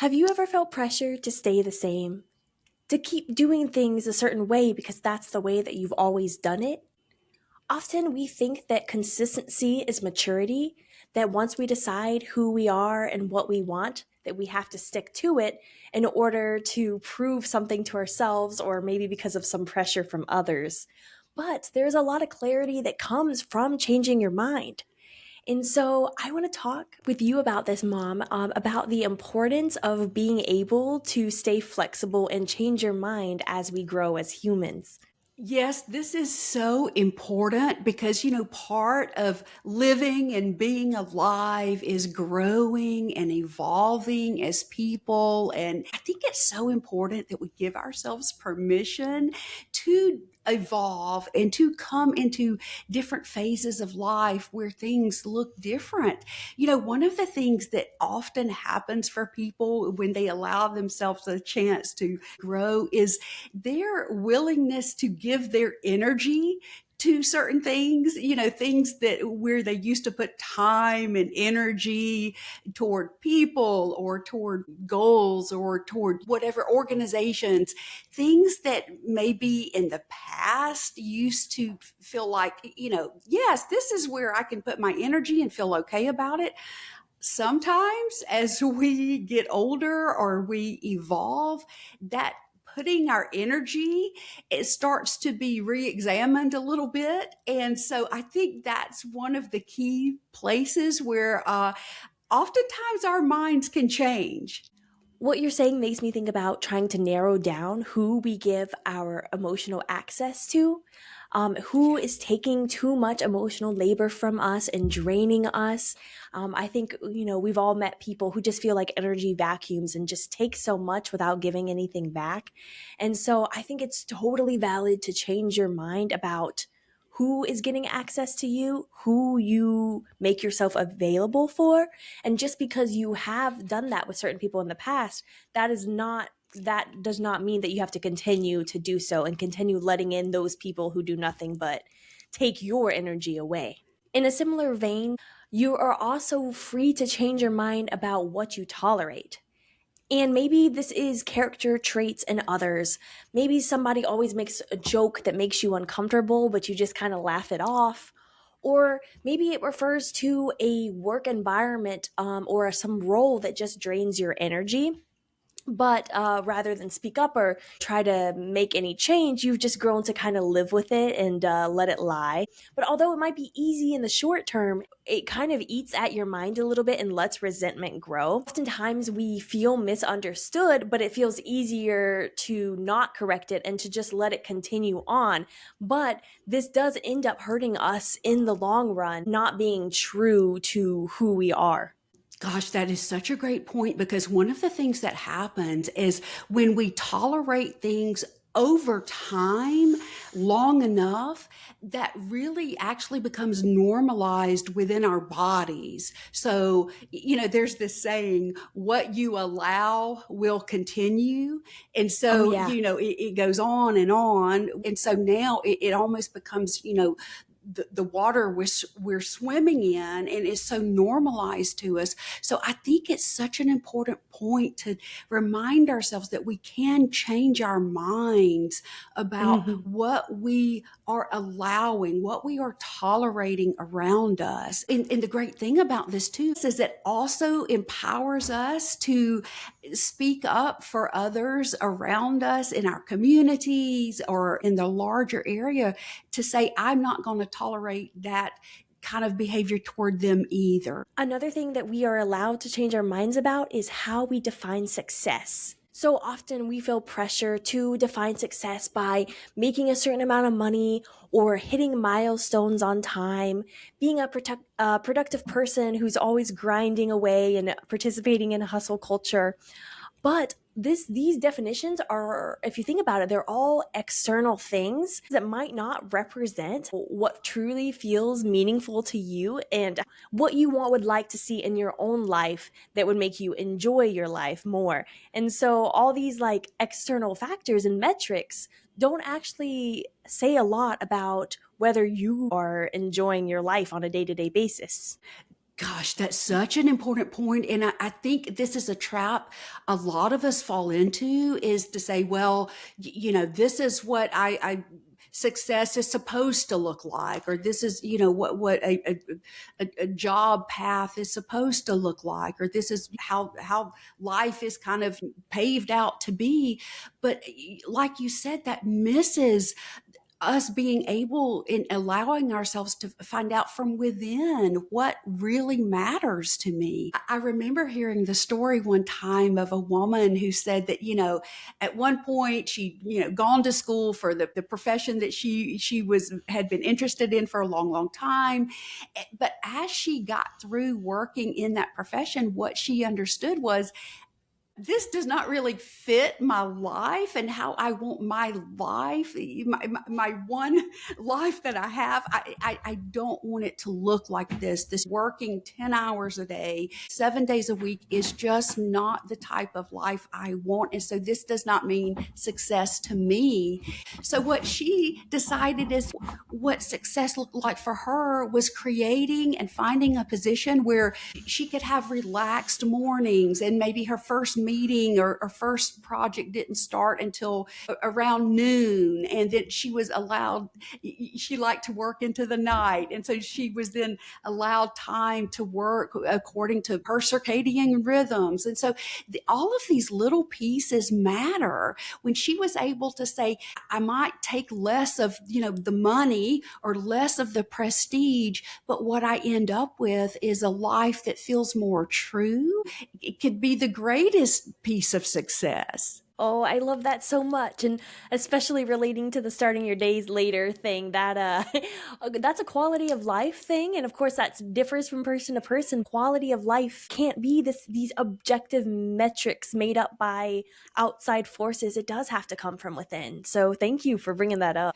Have you ever felt pressure to stay the same? To keep doing things a certain way because that's the way that you've always done it? Often we think that consistency is maturity, that once we decide who we are and what we want, that we have to stick to it in order to prove something to ourselves or maybe because of some pressure from others. But there's a lot of clarity that comes from changing your mind. And so I want to talk with you about this, Mom, about the importance of being able to stay flexible and change your mind as we grow as humans. Yes, this is so important because, part of living and being alive is growing and evolving as people. And I think it's so important that we give ourselves permission to evolve and to come into different phases of life where things look different. One of the things that often happens for people when they allow themselves a chance to grow is their willingness to give their energy to certain things, things that where they used to put time and energy toward people or toward goals or toward whatever organizations, things that maybe in the past used to feel like, yes, this is where I can put my energy and feel okay about it. Sometimes as we get older or we evolve, that putting our energy, it starts to be re-examined a little bit. And so I think that's one of the key places where oftentimes our minds can change. What you're saying makes me think about trying to narrow down who we give our emotional access to, who is taking too much emotional labor from us and draining us. I think, we've all met people who just feel like energy vacuums and just take so much without giving anything back. And so I think it's totally valid to change your mind about who is getting access to you, who you make yourself available for. And just because you have done that with certain people in the past, that does not mean that you have to continue to do so and continue letting in those people who do nothing but take your energy away. In a similar vein, you are also free to change your mind about what you tolerate. And maybe this is character traits in others. Maybe somebody always makes a joke that makes you uncomfortable, but you just kind of laugh it off. Or maybe it refers to a work environment or some role that just drains your energy. But rather than speak up or try to make any change, you've just grown to kind of live with it and let it lie. But although it might be easy in the short term, it kind of eats at your mind a little bit and lets resentment grow. Oftentimes we feel misunderstood, but it feels easier to not correct it and to just let it continue on. But this does end up hurting us in the long run, not being true to who we are. Gosh, that is such a great point because one of the things that happens is when we tolerate things over time, long enough, that really actually becomes normalized within our bodies. So, there's this saying, what you allow will continue. And Oh, so, yeah. it goes on and on. And so now it almost becomes, the water we're swimming in and is so normalized to us. So I think it's such an important point to remind ourselves that we can change our minds about Mhm. what we are allowing, what we are tolerating around us. And the great thing about this too is it also empowers us to speak up for others around us in our communities or in the larger area to say, I'm not going to tolerate that kind of behavior toward them either. Another thing that we are allowed to change our minds about is how we define success. So often we feel pressure to define success by making a certain amount of money or hitting milestones on time, being a productive person who's always grinding away and participating in hustle culture. But these definitions are, if you think about it, they're all external things that might not represent what truly feels meaningful to you and what you would like to see in your own life that would make you enjoy your life more. And so all these like external factors and metrics don't actually say a lot about whether you are enjoying your life on a day-to-day basis. Gosh, that's such an important point. And I think this is a trap a lot of us fall into, is to say, well, this is what success is supposed to look like, or this is, what a job path is supposed to look like, or this is how life is kind of paved out to be. But like you said, that misses us being able and allowing ourselves to find out from within what really matters to me. I remember hearing the story one time of a woman who said that, at one point she, gone to school for the profession that had been interested in for a long, long time. But as she got through working in that profession, what she understood was, this does not really fit my life and how I want my life, my one life that I have. I don't want it to look like this. This working 10 hours a day, 7 days a week is just not the type of life I want. And so this does not mean success to me. So what she decided is what success looked like for her was creating and finding a position where she could have relaxed mornings, and maybe her first meeting or first project didn't start until around noon, and then she liked to work into the night, and so she was then allowed time to work according to her circadian rhythms. And so all of these little pieces matter. When she was able to say, I might take less of the money or less of the prestige, but what I end up with is a life that feels more true, it could be the greatest piece of success. Oh, I love that so much, and especially relating to the starting your days later thing. That that's a quality of life thing, and of course that differs from person to person. Quality of life can't be these objective metrics made up by outside forces. It does have to come from within. So thank you for bringing that up.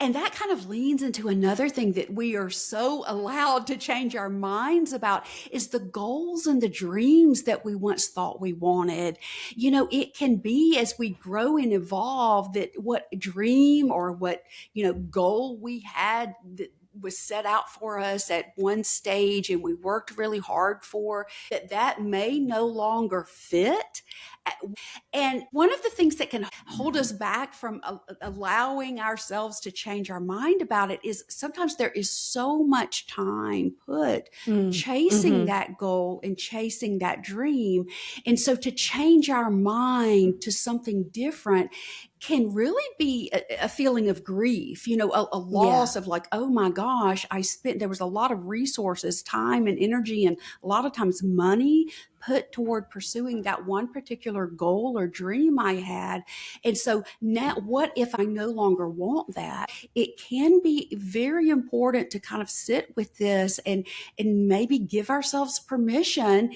And that kind of leans into another thing that we are so allowed to change our minds about, is the goals and the dreams that we once thought we wanted. It can be, as we grow and evolve, that what dream or what, goal we had that was set out for us at one stage and we worked really hard for, that may no longer fit. And one of the things that can hold us back from allowing ourselves to change our mind about it is sometimes there is so much time put chasing Mm-hmm. that goal and chasing that dream. And so to change our mind to something different can really be a feeling of grief, a Yeah. loss of like, oh my gosh, there was a lot of resources, time and energy, and a lot of times money put toward pursuing that one particular goal or dream I had. And so now, what if I no longer want that? It can be very important to kind of sit with this and maybe give ourselves permission,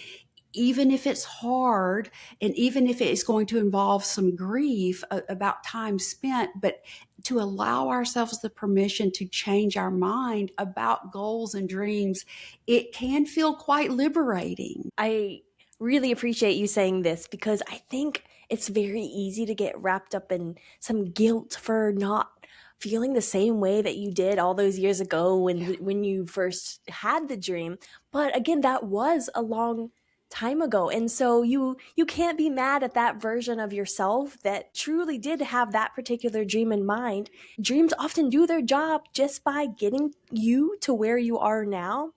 even if it's hard and even if it is going to involve some grief about time spent, but to allow ourselves the permission to change our mind about goals and dreams, it can feel quite liberating. I really appreciate you saying this because I think it's very easy to get wrapped up in some guilt for not feeling the same way that you did all those years ago when you first had the dream. But again, that was a long time ago. And so you can't be mad at that version of yourself that truly did have that particular dream in mind. Dreams often do their job just by getting you to where you are now.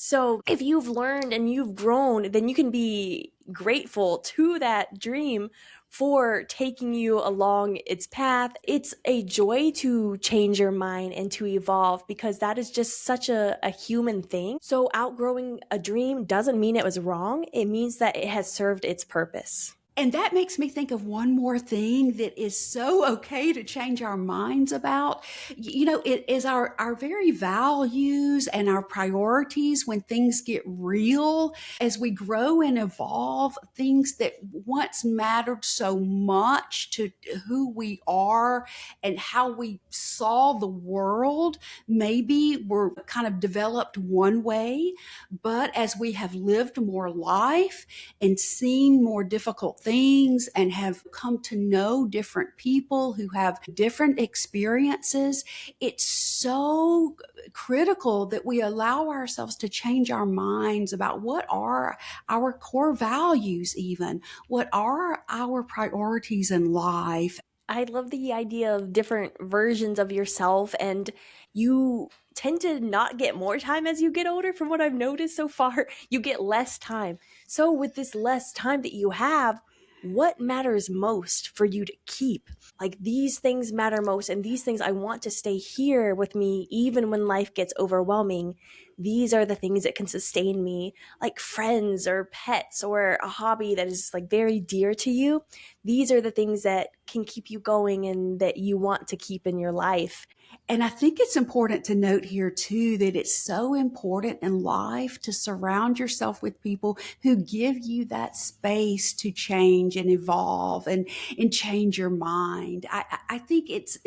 So if you've learned and you've grown, then you can be grateful to that dream for taking you along its path. It's a joy to change your mind and to evolve because that is just such a human thing. So outgrowing a dream doesn't mean it was wrong. It means that it has served its purpose. And that makes me think of one more thing that is so okay to change our minds about. It is our very values and our priorities when things get real. As we grow and evolve, things that once mattered so much to who we are and how we saw the world, maybe were kind of developed one way. But as we have lived more life and seen more difficult things and have come to know different people who have different experiences, it's so critical that we allow ourselves to change our minds about what are our core values, even what are our priorities in life. I love the idea of different versions of yourself, and you tend to not get more time as you get older. From what I've noticed so far, you get less time. So, with this less time that you have, what matters most for you to keep? Like, these things matter most, and these things I want to stay here with me even when life gets overwhelming. These are the things that can sustain me, like friends or pets or a hobby that is like very dear to you. These are the things that can keep you going and that you want to keep in your life. And I think it's important to note here too that it's so important in life to surround yourself with people who give you that space to change and evolve and change your mind. I think it's,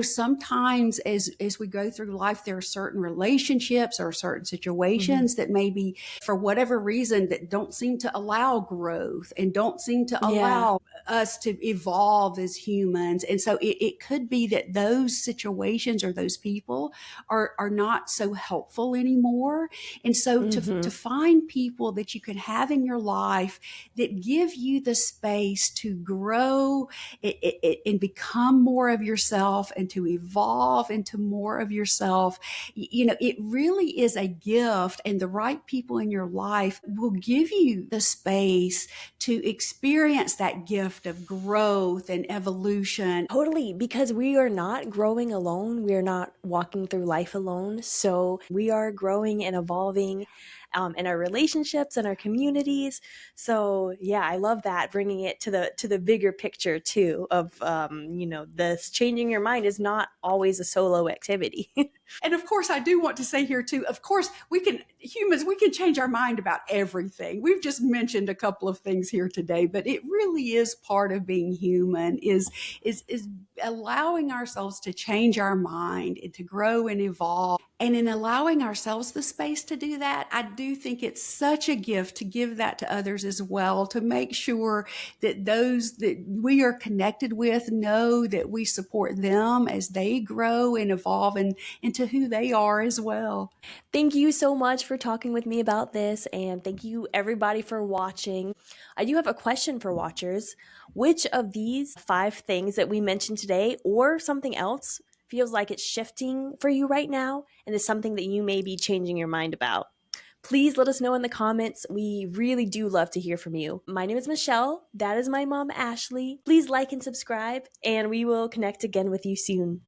sometimes as we go through life, there are certain relationships or certain Mhm. situations that maybe for whatever reason that don't seem to allow growth and don't seem to Yeah, allow us to evolve as humans. And so it could be that those situations or those people are not so helpful anymore. And so to hmm, find people that you can have in your life that give you the space to grow and become more of yourself and to evolve into more of yourself, it really is a gift. And the right people in your life will give you the space to experience that gift of growth and evolution. totally. Because we are not growing alone, we are not walking through life alone. So we are growing and evolving in our relationships and our communities. So yeah, I love that, bringing it to the bigger picture too. Of this changing your mind is not always a solo activity. And of course, I do want to say here too, of course, humans, we can change our mind about everything. We've just mentioned a couple of things here today, but it really is part of being human is allowing ourselves to change our mind and to grow and evolve. And in allowing ourselves the space to do that, I do think it's such a gift to give that to others as well, to make sure that those that we are connected with know that we support them as they grow and evolve into who they are as well. Thank you so much for talking with me about this, and thank you everybody for watching. I do have a question for watchers. Which of these five things that we mentioned today, or something else, feels like it's shifting for you right now and is something that you may be changing your mind about? Please let us know in the comments. We really do love to hear from you. My name is Michelle. That is my mom, Ashley. Please like and subscribe, and we will connect again with you soon.